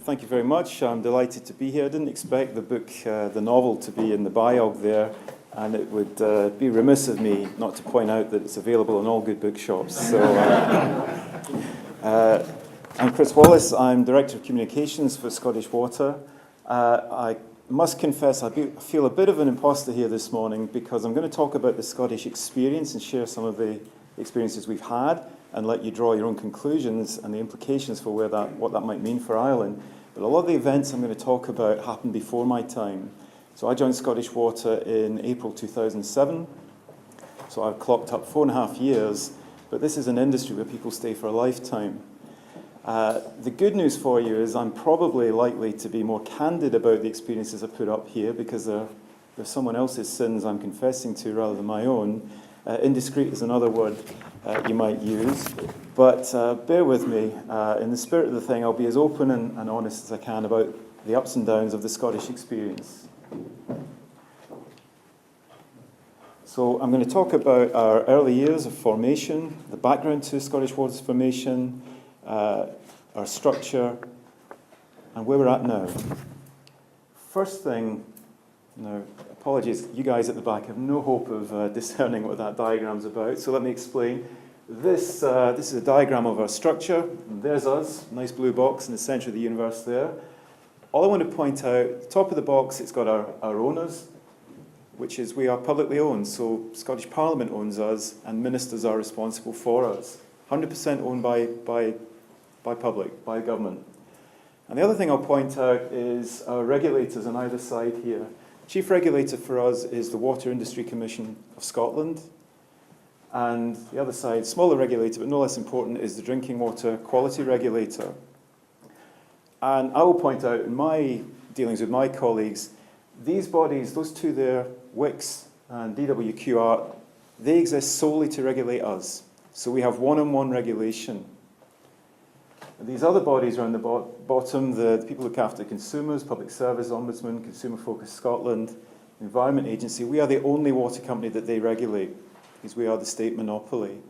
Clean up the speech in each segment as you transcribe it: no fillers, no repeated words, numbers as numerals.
thank you very much. I'm delighted to be here. I didn't expect the book, the novel, to be in the biog there, and it would be remiss of me not to point out that it's available in all good bookshops. So, I'm Chris Wallace. I'm Director of Communications for Scottish Water. I must confess I feel a bit of an imposter here this morning because I'm going to talk about the Scottish experience and share some of the experiences we've had, and let you draw your own conclusions and the implications for what that might mean for Ireland. But a lot of the events I'm going to talk about happened before my time. So I joined Scottish Water in April 2007. So I've clocked up 4.5 years, but this is an industry where people stay for a lifetime. The good news for you is I'm probably likely to be more candid about the experiences I put up here because they're someone else's sins I'm confessing to rather than my own. Indiscreet is another word you might use, but bear with me. In the spirit of the thing, I'll be as open and honest as I can about the ups and downs of the Scottish experience. So I'm going to talk about our early years of formation, the background to Scottish Water's formation, our structure, and where we're at now. First thing, apologies, you guys at the back have no hope of discerning what that diagram's about, so let me explain. This is a diagram of our structure, and there's us, nice blue box in the centre of the universe there. All I want to point out, at the top of the box, it's got our owners, which is we are publicly owned, so Scottish Parliament owns us, and ministers are responsible for us. 100% owned by public, by government. And the other thing I'll point out is our regulators on either side here. Chief regulator for us is the Water Industry Commission of Scotland. And the other side, smaller regulator, but no less important, is the Drinking Water Quality Regulator. And I will point out in my dealings with my colleagues, these bodies, those two there, WICS and DWQR, they exist solely to regulate us. So we have one-on-one regulation. And these other bodies are on the bottom, the people who look after consumers, Public Service, Ombudsman, Consumer Focus Scotland, Environment Agency. We are the only water company that they regulate, because we are the state monopoly.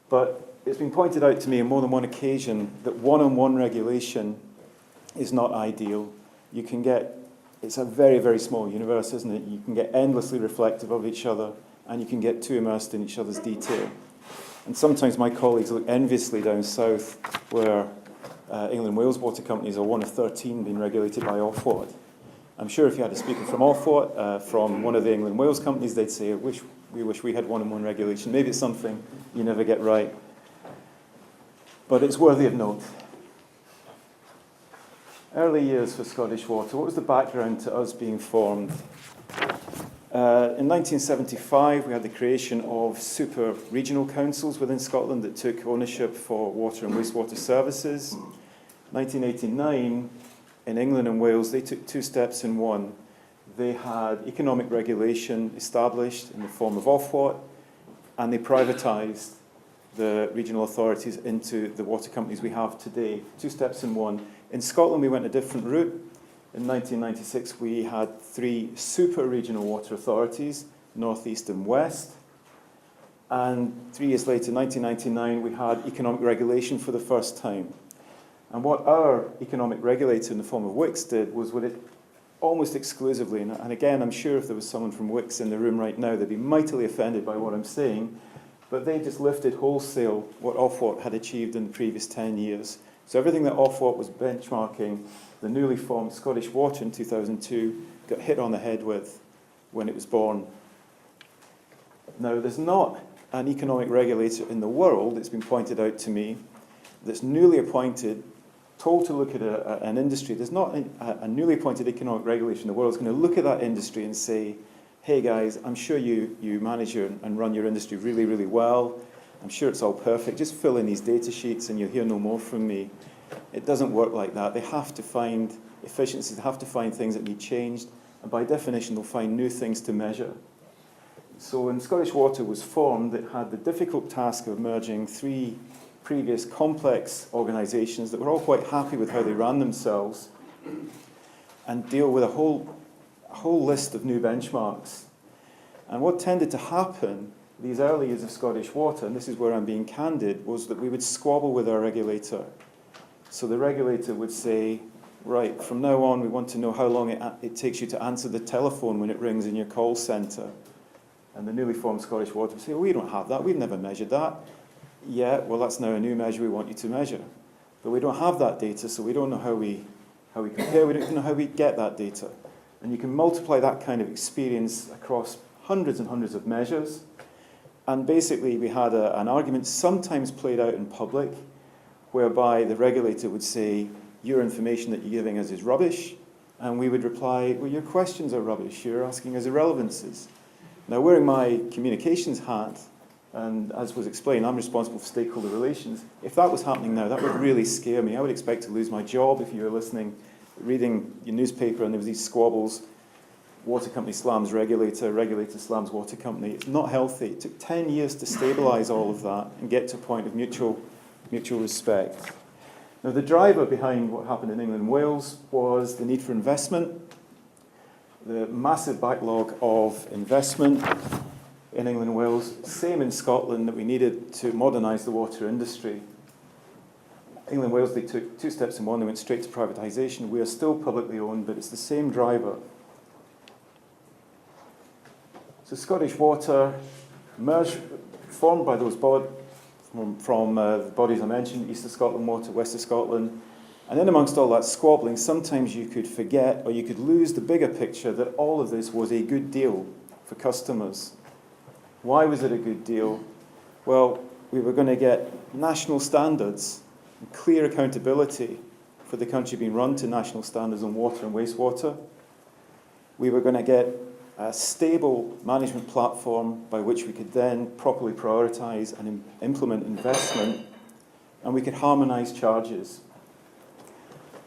But it's been pointed out to me on more than one occasion that one-on-one regulation is not ideal. You can get, it's a very, very small universe, isn't it? You can get endlessly reflective of each other, and you can get too immersed in each other's detail. And sometimes my colleagues look enviously down south where England and Wales water companies are one of 13 being regulated by Ofwat. I'm sure if you had a speaker from Ofwat, from one of the England and Wales companies, they'd say, we wish we had one-on-one regulation. Maybe it's something you never get right. But it's worthy of note. Early years for Scottish Water. What was the background to us being formed? In 1975, we had the creation of super regional councils within Scotland that took ownership for water and wastewater services. 1989, in England and Wales, they took two steps in one. They had economic regulation established in the form of Ofwat, and they privatised the regional authorities into the water companies we have today. Two steps in one. In Scotland, we went a different route. In 1996, we had 3 super regional water authorities, North, East and West. And 3 years later, 1999, we had economic regulation for the first time. And what our economic regulator in the form of WICS did was what it almost exclusively, and again, I'm sure if there was someone from WICS in the room right now, they'd be mightily offended by what I'm saying, but they just lifted wholesale what Ofwat had achieved in the previous 10 years. So everything that Ofwat was benchmarking, the newly formed Scottish Water in 2002 got hit on the head with when it was born. Now, there's not an economic regulator in the world, it's been pointed out to me, that's newly appointed, told to look at an industry. There's not a newly appointed economic regulator in the world that's going to look at that industry and say, hey guys, I'm sure you manage and run your industry really, really well. I'm sure it's all perfect. Just fill in these data sheets and you'll hear no more from me. It doesn't work like that. They have to find efficiencies, they have to find things that need changed, and by definition, they'll find new things to measure. So when Scottish Water was formed, it had the difficult task of merging 3 previous complex organisations that were all quite happy with how they ran themselves and deal with a whole list of new benchmarks. And what tended to happen these early years of Scottish Water, and this is where I'm being candid, was that we would squabble with our regulator. So the regulator would say, right, from now on we want to know how long it takes you to answer the telephone when it rings in your call centre. And the newly formed Scottish Water will say, well, we don't have that, we've never measured that. Yeah, well, that's now a new measure we want you to measure. But we don't have that data, so we don't know how we compare, we don't even know how we get that data. And you can multiply that kind of experience across hundreds and hundreds of measures. And basically we had an argument sometimes played out in public whereby the regulator would say, your information that you're giving us is rubbish. And we would reply, well, your questions are rubbish, you're asking us irrelevances. Now, wearing my communications hat, and as was explained, I'm responsible for stakeholder relations. If that was happening now, that would really scare me. I would expect to lose my job if you were listening, reading your newspaper, and there was these squabbles. Water company slams regulator, regulator slams water company. It's not healthy. It took 10 years to stabilise all of that and get to a point of mutual respect. Now, the driver behind what happened in England and Wales was the need for investment, the massive backlog of investment in England and Wales, same in Scotland, that we needed to modernise the water industry. England and Wales, they took 2 steps in one, they went straight to privatisation. We are still publicly owned, but it's the same driver. So Scottish Water formed by those from the bodies I mentioned, East of Scotland Water, West of Scotland. And then amongst all that squabbling, sometimes you could forget or you could lose the bigger picture that all of this was a good deal for customers. Why was it a good deal? Well, we were going to get national standards and clear accountability for the country being run to national standards on water and wastewater. We were going to get a stable management platform by which we could then properly prioritise and implement investment, and we could harmonise charges.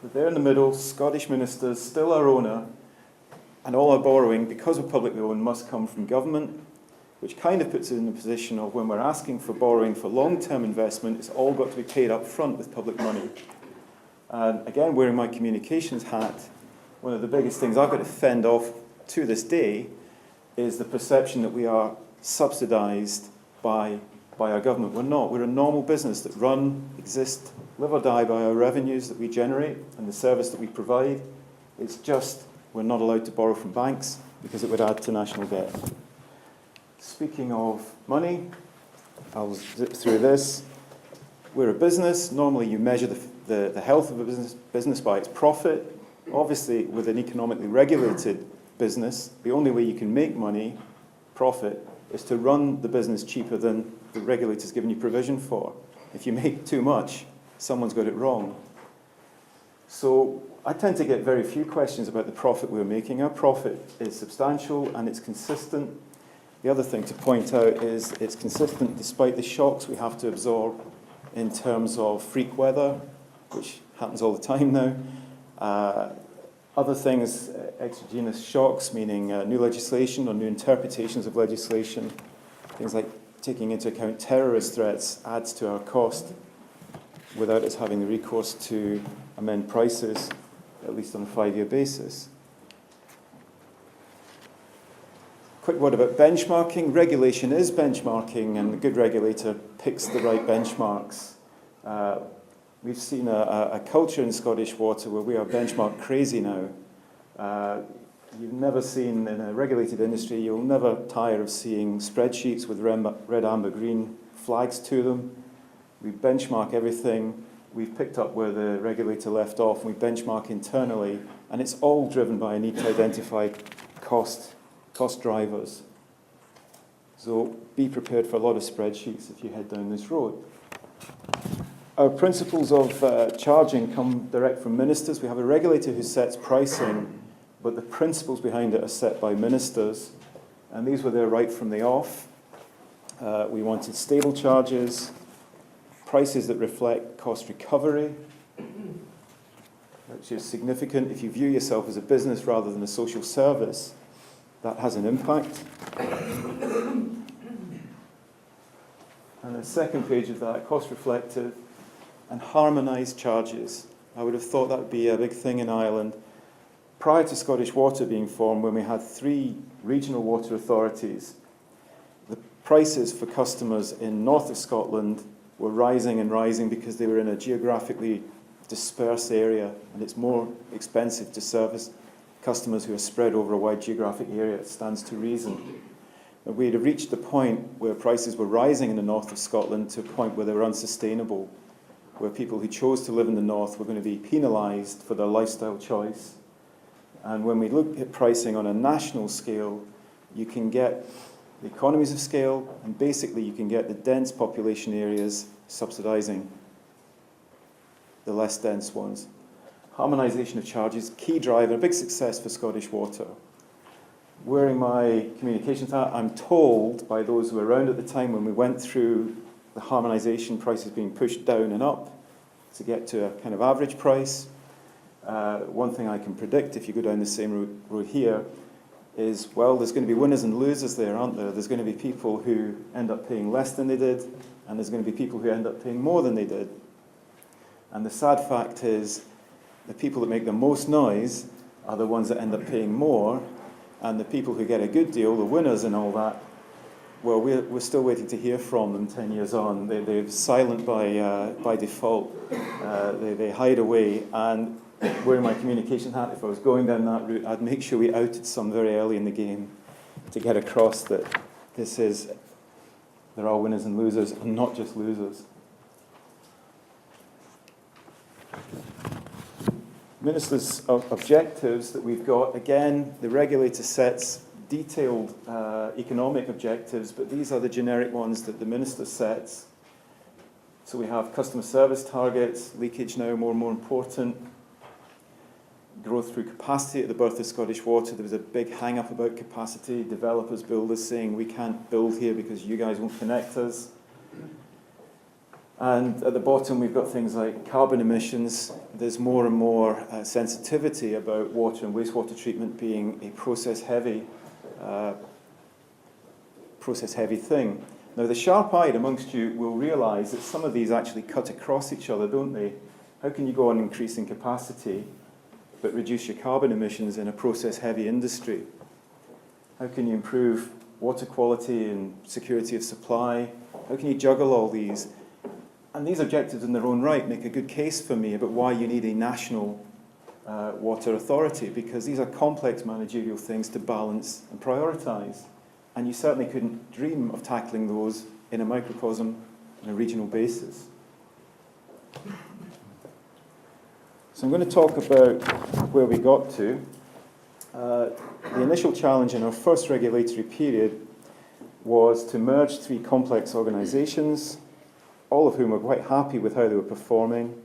But there in the middle, Scottish ministers, still our owner, and all our borrowing, because we're publicly owned, must come from government, which kind of puts us in the position of when we're asking for borrowing for long-term investment, it's all got to be paid up front with public money. And again, wearing my communications hat, one of the biggest things I've got to fend off to this day is the perception that we are subsidised by our government. We're not. We're a normal business that exist, live or die by our revenues that we generate and the service that we provide. It's just we're not allowed to borrow from banks because it would add to national debt. Speaking of money, I'll zip through this. We're a business. Normally you measure the health of a business by its profit. Obviously, with an economically regulated business, the only way you can make money, profit, is to run the business cheaper than the regulator's given you provision for. If you make too much, someone's got it wrong. So I tend to get very few questions about the profit we're making. Our profit is substantial and it's consistent. The other thing to point out is it's consistent despite the shocks we have to absorb in terms of freak weather, which happens all the time now. Other things, exogenous shocks, meaning new legislation or new interpretations of legislation. Things like taking into account terrorist threats adds to our cost without us having the recourse to amend prices, at least on a 5-year basis. Quick word about benchmarking. Regulation is benchmarking, and the good regulator picks the right benchmarks. We've seen a culture in Scottish Water where we are benchmark crazy now. You've never seen, in a regulated industry, you'll never tire of seeing spreadsheets with red, amber, green flags to them. We benchmark everything. We've picked up where the regulator left off, and we benchmark internally, and it's all driven by a need to identify cost drivers. So be prepared for a lot of spreadsheets if you head down this road. Our principles of charging come direct from ministers. We have a regulator who sets pricing, but the principles behind it are set by ministers, and these were there right from the off. We wanted stable charges, prices that reflect cost recovery, which is significant. If you view yourself as a business rather than a social service, that has an impact. And the second page of that, cost reflective and harmonised charges. I would have thought that would be a big thing in Ireland. Prior to Scottish Water being formed, when we had 3 regional water authorities, the prices for customers in north of Scotland were rising and rising because they were in a geographically dispersed area, and it's more expensive to service customers who are spread over a wide geographic area. It stands to reason. But we'd have reached the point where prices were rising in the north of Scotland to a point where they were unsustainable, where people who chose to live in the north were going to be penalised for their lifestyle choice. And when we look at pricing on a national scale, you can get the economies of scale, and basically you can get the dense population areas subsidising the less dense ones. Harmonisation of charges, key driver, a big success for Scottish Water. Wearing my communications hat, I'm told by those who were around at the time when we went through the harmonisation prices being pushed down and up to get to a kind of average price. One thing I can predict, if you go down the same road here, is, well, there's going to be winners and losers there, aren't there? There's going to be people who end up paying less than they did, and there's going to be people who end up paying more than they did. And the sad fact is, the people that make the most noise are the ones that end up paying more, and the people who get a good deal, the winners and all that, well, we're still waiting to hear from them 10 years on. They're silent by default. They hide away. And wearing my communication hat, if I was going down that route, I'd make sure we outed some very early in the game to get across that there are winners and losers, and not just losers. Minister's objectives that we've got, again, the regulator sets detailed economic objectives, but these are the generic ones that the Minister sets. So we have customer service targets, leakage now more and more important, growth through capacity. At the birth of Scottish Water, there was a big hang-up about capacity, developers, builders saying, we can't build here because you guys won't connect us. And at the bottom, we've got things like carbon emissions. There's more and more sensitivity about water and wastewater treatment being a process-heavy thing. Now, the sharp-eyed amongst you will realise that some of these actually cut across each other, don't they? How can you go on increasing capacity but reduce your carbon emissions in a process-heavy industry? How can you improve water quality and security of supply? How can you juggle all these? And these objectives in their own right make a good case for me about why you need a national water authority, because these are complex managerial things to balance and prioritise. And you certainly couldn't dream of tackling those in a microcosm on a regional basis. So I'm going to talk about where we got to. The initial challenge in our first regulatory period was to merge three complex organisations, all of whom were quite happy with how they were performing.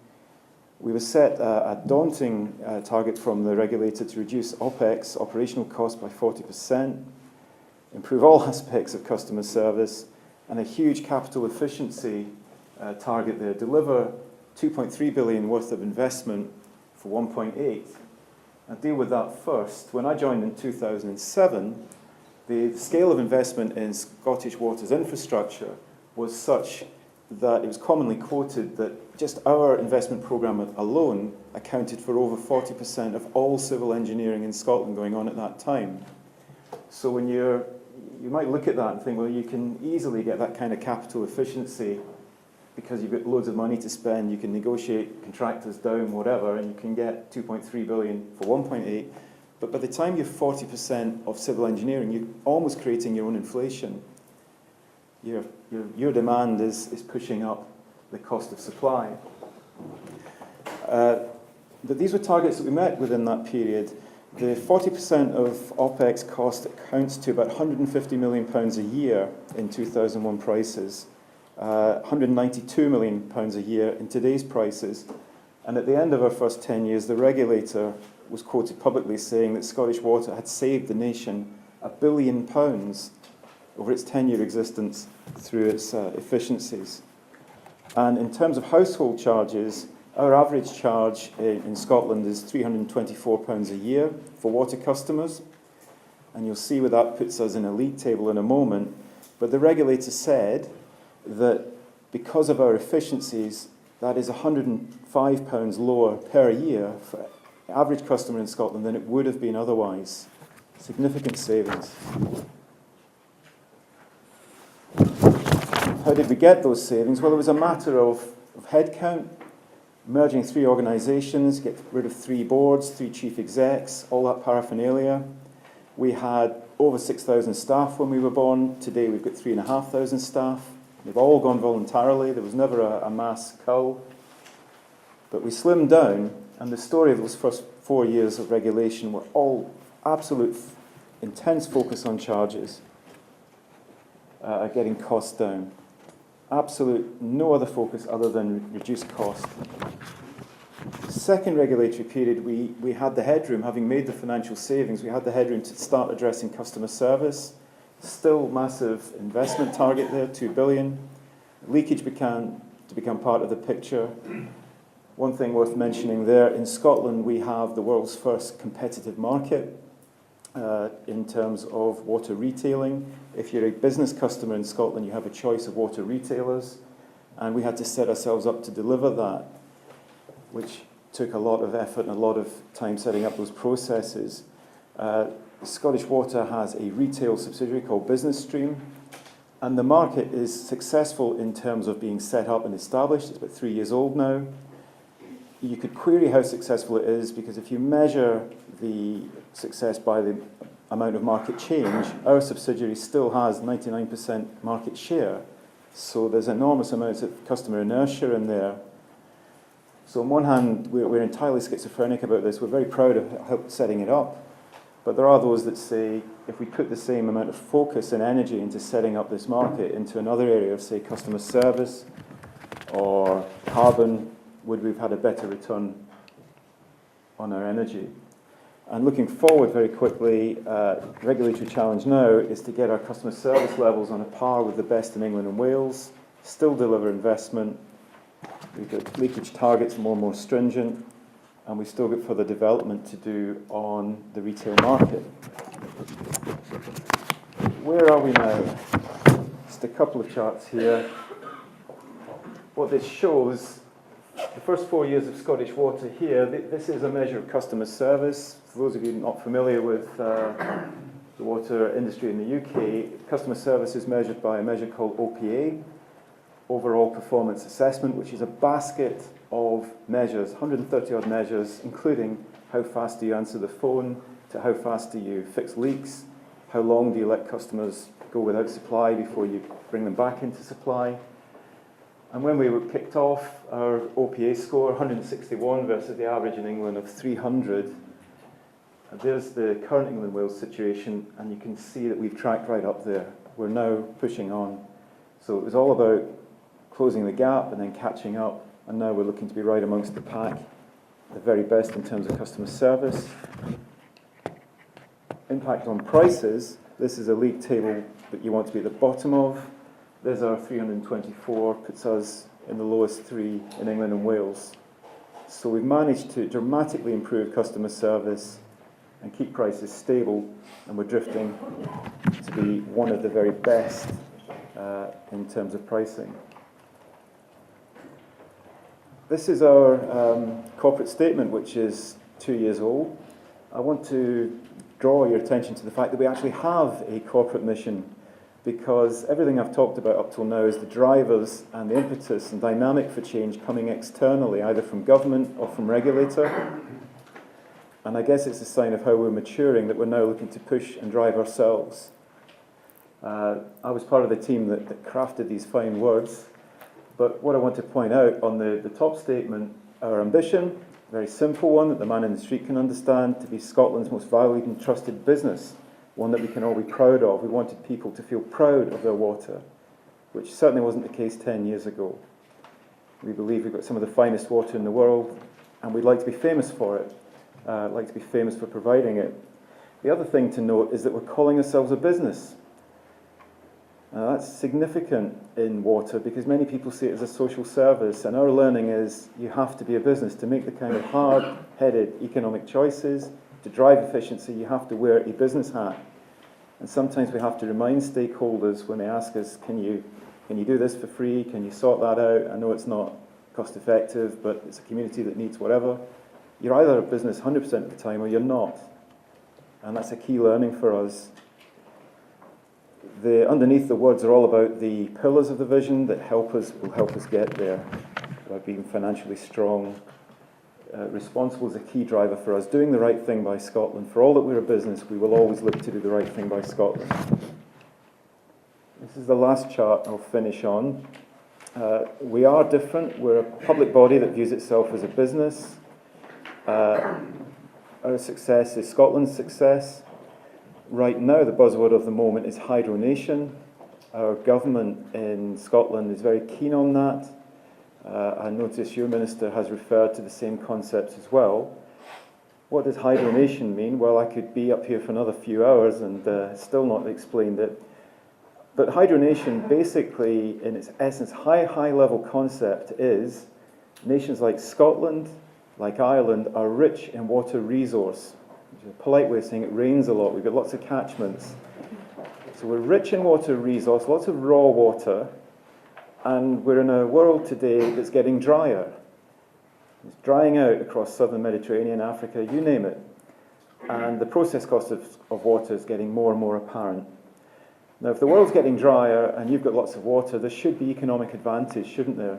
We were set a daunting target from the regulator to reduce OPEX, operational costs, by 40%, improve all aspects of customer service, and a huge capital efficiency target there, deliver 2.3 billion worth of investment for 1.8. I'll deal with that first. When I joined in 2007, the scale of investment in Scottish Water's infrastructure was such that it was commonly quoted that just our investment programme alone accounted for over 40% of all civil engineering in Scotland going on at that time. So when you might look at that and think, well, you can easily get that kind of capital efficiency because you've got loads of money to spend, you can negotiate contractors down, whatever, and you can get 2.3 billion for 1.8. But by the time you're 40% of civil engineering, you're almost creating your own inflation. Your demand is pushing up the cost of supply. But these were targets that we met within that period. The 40% of OPEX cost accounts to about £150 million a year in 2001 prices, £192 million a year in today's prices. And at the end of our first 10 years, the regulator was quoted publicly saying that Scottish Water had saved the nation £1 billion over its 10-year existence through its efficiencies. And in terms of household charges, our average charge in Scotland is £324 a year for water customers. And you'll see where that puts us in a league table in a moment. But the regulator said that because of our efficiencies, that is £105 lower per year for the average customer in Scotland than it would have been otherwise. Significant savings. How did we get those savings? Well, it was a matter of headcount. Merging 3 organisations, get rid of 3 boards, 3 chief execs, all that paraphernalia. We had over 6,000 staff when we were born. Today we've got 3,500 staff. They've all gone voluntarily. There was never a mass cull. But we slimmed down, and the story of those first 4 years of regulation were all absolute intense focus on charges, getting costs down. Absolute no other focus other than reduce cost. Second regulatory period, we had the headroom, having made the financial savings, we had the headroom to start addressing customer service. Still massive investment target there, 2 billion. Leakage began to become part of the picture. One thing worth mentioning there, in Scotland we have the world's first competitive market in terms of water retailing. If you're a business customer in Scotland, you have a choice of water retailers, and we had to set ourselves up to deliver that, which took a lot of effort and a lot of time setting up those processes. Scottish Water has a retail subsidiary called Business Stream, and the market is successful in terms of being set up and established. It's about 3 years old now. You could query how successful it is, because if you measure the success by the amount of market change, our subsidiary still has 99% market share. So there's enormous amounts of customer inertia in there. So on one hand, we're entirely schizophrenic about this. We're very proud of setting it up. But there are those that say, if we put the same amount of focus and energy into setting up this market into another area of, say, customer service or carbon, would we have had a better return on our energy? And looking forward very quickly, regulatory challenge now is to get our customer service levels on a par with the best in England and Wales, still deliver investment. We've got leakage targets more and more stringent, and we've still got further development to do on the retail market. Where are we now? Just a couple of charts here. What this shows, the first 4 years of Scottish Water here, this is a measure of customer service. For those of you not familiar with the water industry in the UK, customer service is measured by a measure called OPA, Overall Performance Assessment, which is a basket of measures, 130 odd measures, including how fast do you answer the phone, to how fast do you fix leaks, how long do you let customers go without supply before you bring them back into supply. And when we were kicked off, our OPA score, 161 versus the average in England of 300. There's the current England and Wales situation, and you can see that we've tracked right up there. We're now pushing on. So it was all about closing the gap and then catching up, and now we're looking to be right amongst the pack, the very best in terms of customer service. Impact on prices, this is a league table that you want to be at the bottom of. There's our 324, puts us in the lowest 3 in England and Wales. So we've managed to dramatically improve customer service and keep prices stable, and we're drifting to be one of the very best in terms of pricing. This is our corporate statement, which is 2 years old. I want to draw your attention to the fact that we actually have a corporate mission, because everything I've talked about up till now is the drivers and the impetus and dynamic for change coming externally, either from government or from regulator. And I guess it's a sign of how we're maturing that we're now looking to push and drive ourselves. I was part of the team that crafted these fine words, but what I want to point out on the top statement, our ambition, a very simple one that the man in the street can understand, to be Scotland's most valued and trusted business, one that we can all be proud of. We wanted people to feel proud of their water, which certainly wasn't the case 10 years ago. We believe we've got some of the finest water in the world, and we'd like to be famous for it, like to be famous for providing it. The other thing to note is that we're calling ourselves a business. That's significant in water, because many people see it as a social service, and our learning is you have to be a business to make the kind of hard-headed economic choices, to drive efficiency. You have to wear a business hat, and sometimes we have to remind stakeholders when they ask us, can you do this for free, can you sort that out? I know it's not cost effective, but it's a community that needs whatever. You're either a business 100% of the time or you're not, and that's a key learning for us. Underneath the words are all about the pillars of the vision that will help us get there. about being financially strong. Responsible is a key driver for us. Doing the right thing by Scotland. For all that we're a business, we will always look to do the right thing by Scotland. This is the last chart I'll finish on. We are different. We're a public body that views itself as a business. Our success is Scotland's success. Right now, the buzzword of the moment is hydronation. Our government in Scotland is very keen on that. I notice your minister has referred to the same concepts as well. What does hydronation mean? Well, I could be up here for another few hours and still not explained it. But hydronation, basically, in its essence, high-level concept is nations like Scotland, like Ireland, are rich in water resource. Which is a polite way of saying it rains a lot. We've got lots of catchments. So we're rich in water resource, lots of raw water, and we're in a world today that's getting drier. It's drying out across southern Mediterranean, Africa, you name it. And the process cost of water is getting more and more apparent. Now, if the world's getting drier and you've got lots of water, there should be economic advantage, shouldn't there?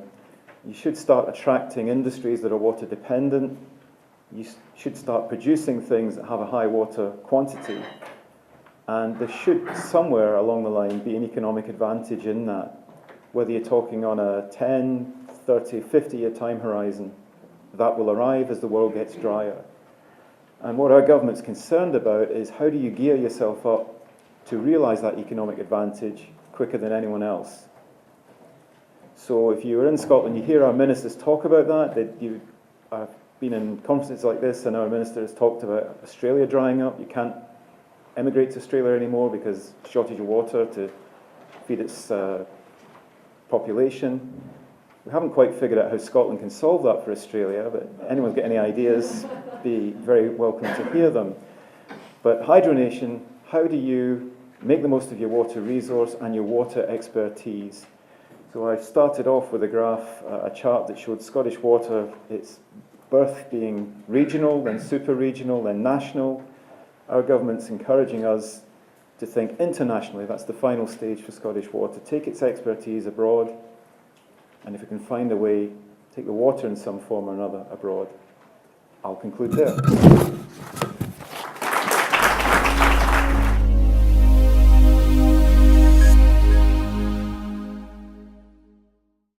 You should start attracting industries that are water dependent. You should start producing things that have a high water quantity. And there should, somewhere along the line, be an economic advantage in that. Whether you're talking on a 10, 30, 50-year time horizon, that will arrive as the world gets drier. And what our government's concerned about is how do you gear yourself up to realise that economic advantage quicker than anyone else. So if you were in Scotland, you hear our ministers talk about that. I've been in conferences like this and our minister has talked about Australia drying up. You can't emigrate to Australia anymore because shortage of water to feed its population. We haven't quite figured out how Scotland can solve that for Australia, but anyone's got any ideas, be very welcome to hear them. But hydronation, how do you make the most of your water resource and your water expertise? So I started off with a graph, a chart that showed Scottish Water, its birth being regional, then super-regional, then national. Our government's encouraging us to think internationally. That's the final stage for Scottish Water. Take its expertise abroad, and if we can find a way, take the water in some form or another abroad. I'll conclude there.